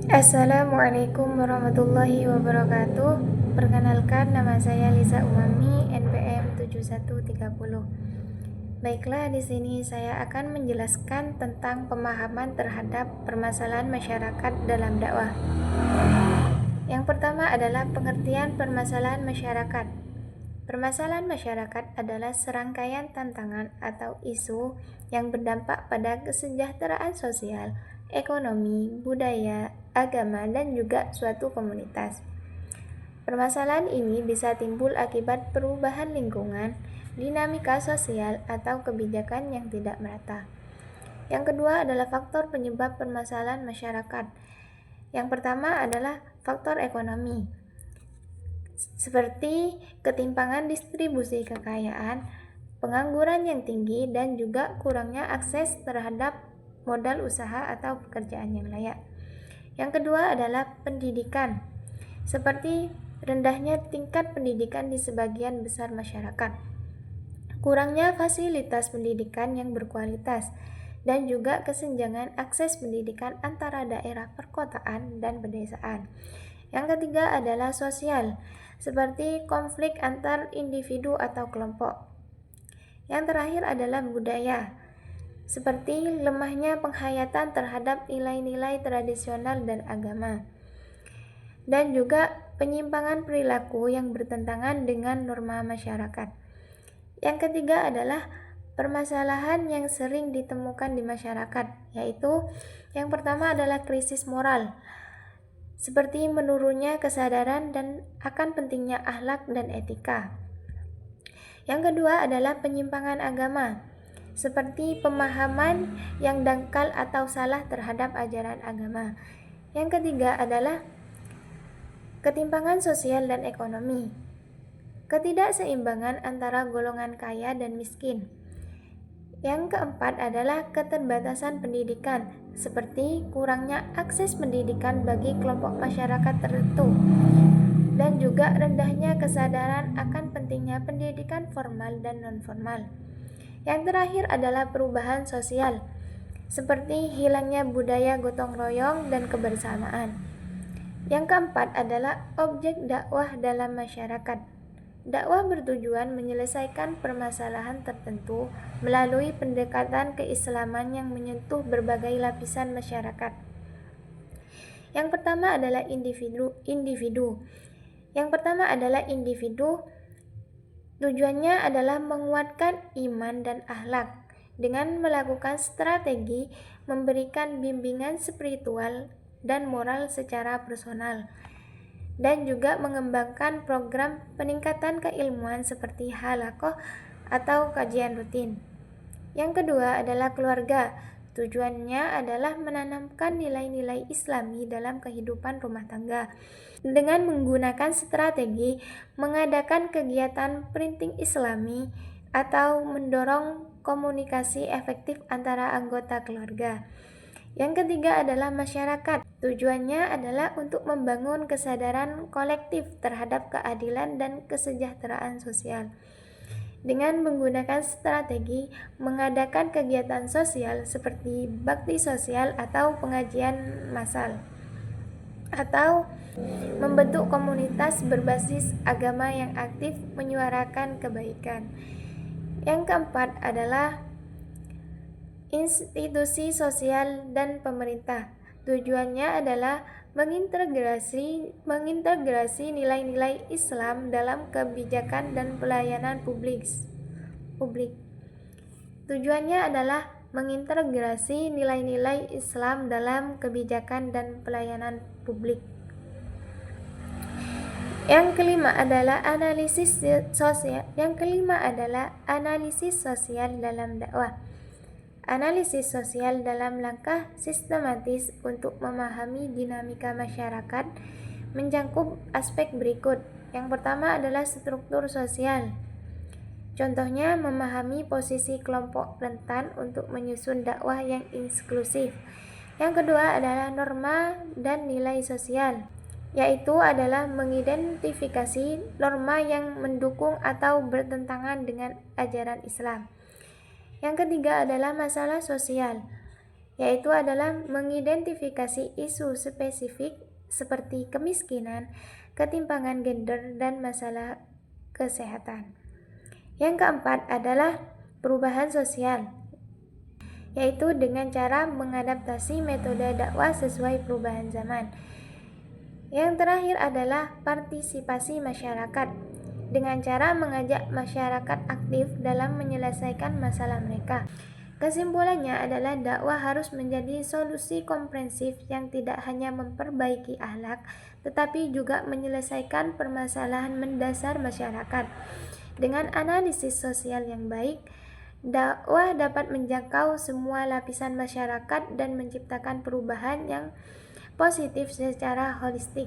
Assalamualaikum warahmatullahi wabarakatuh. Perkenalkan, nama saya Lisa Umami, NPM 7130. Baiklah, di sini saya akan menjelaskan tentang pemahaman terhadap permasalahan masyarakat dalam dakwah. Yang pertama adalah pengertian permasalahan masyarakat. Permasalahan masyarakat adalah serangkaian tantangan atau isu yang berdampak pada kesejahteraan sosial, ekonomi, budaya, agama, dan juga suatu komunitas. Permasalahan ini bisa timbul akibat perubahan lingkungan, dinamika sosial, atau kebijakan yang tidak merata. Yang kedua adalah faktor penyebab permasalahan masyarakat. Yang pertama adalah faktor ekonomi, seperti ketimpangan distribusi kekayaan, pengangguran yang tinggi, dan juga kurangnya akses terhadap modal usaha atau pekerjaan yang layak. Yang kedua adalah pendidikan, seperti rendahnya tingkat pendidikan di sebagian besar masyarakat, kurangnya fasilitas pendidikan yang berkualitas, dan juga kesenjangan akses pendidikan antara daerah perkotaan dan pedesaan. Yang ketiga adalah sosial, seperti konflik antar individu atau kelompok. Yang terakhir adalah budaya, seperti lemahnya penghayatan terhadap nilai-nilai tradisional dan agama, dan juga penyimpangan perilaku yang bertentangan dengan norma masyarakat. Yang ketiga adalah permasalahan yang sering ditemukan di masyarakat, yaitu yang pertama adalah krisis moral, seperti menurunnya kesadaran dan akan pentingnya akhlak dan etika. Yang kedua adalah penyimpangan agama, seperti pemahaman yang dangkal atau salah terhadap ajaran agama. Yang ketiga adalah ketimpangan sosial dan ekonomi, ketidakseimbangan antara golongan kaya dan miskin. Yang keempat adalah keterbatasan pendidikan, seperti kurangnya akses pendidikan bagi kelompok masyarakat tertentu, dan juga rendahnya kesadaran akan pentingnya pendidikan formal dan non-formal. Yang terakhir adalah perubahan sosial, seperti hilangnya budaya gotong royong dan kebersamaan. Yang keempat adalah objek dakwah dalam masyarakat. Dakwah bertujuan menyelesaikan permasalahan tertentu melalui pendekatan keislaman yang menyentuh berbagai lapisan masyarakat. Yang pertama adalah individu. Yang pertama adalah individu. Tujuannya adalah menguatkan iman dan akhlak dengan melakukan strategi memberikan bimbingan spiritual dan moral secara personal, dan juga mengembangkan program peningkatan keilmuan seperti halaqah atau kajian rutin. Yang kedua adalah keluarga. Tujuannya adalah menanamkan nilai-nilai Islami dalam kehidupan rumah tangga dengan menggunakan strategi mengadakan kegiatan printing Islami atau mendorong komunikasi efektif antara anggota keluarga. Yang ketiga adalah masyarakat. Tujuannya adalah untuk membangun kesadaran kolektif terhadap keadilan dan kesejahteraan sosial dengan menggunakan strategi mengadakan kegiatan sosial seperti bakti sosial atau pengajian massal, atau membentuk komunitas berbasis agama yang aktif menyuarakan kebaikan. Yang keempat adalah institusi sosial dan pemerintah. Tujuannya adalah mengintegrasi nilai-nilai Islam dalam kebijakan dan pelayanan publik. Tujuannya adalah mengintegrasi nilai-nilai Islam dalam kebijakan dan pelayanan publik. Yang kelima adalah analisis sosial dalam dakwah. Analisis sosial dalam langkah sistematis untuk memahami dinamika masyarakat mencakup aspek berikut. Yang pertama adalah struktur sosial. Contohnya memahami posisi kelompok rentan untuk menyusun dakwah yang inklusif. Yang kedua adalah norma dan nilai sosial, yaitu adalah mengidentifikasi norma yang mendukung atau bertentangan dengan ajaran Islam. Yang ketiga adalah masalah sosial, yaitu adalah mengidentifikasi isu spesifik seperti kemiskinan, ketimpangan gender, dan masalah kesehatan. Yang keempat adalah perubahan sosial, yaitu dengan cara mengadaptasi metode dakwah sesuai perubahan zaman. Yang terakhir adalah partisipasi masyarakat, dengan cara mengajak masyarakat aktif dalam menyelesaikan masalah mereka. Kesimpulannya adalah dakwah harus menjadi solusi komprehensif yang tidak hanya memperbaiki akhlak, tetapi juga menyelesaikan permasalahan mendasar masyarakat. Dengan analisis sosial yang baik, dakwah dapat menjangkau semua lapisan masyarakat dan menciptakan perubahan yang positif secara holistik.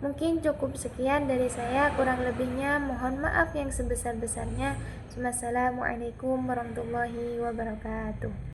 Mungkin cukup sekian dari saya, kurang lebihnya mohon maaf yang sebesar-besarnya. Wassalamualaikum warahmatullahi wabarakatuh.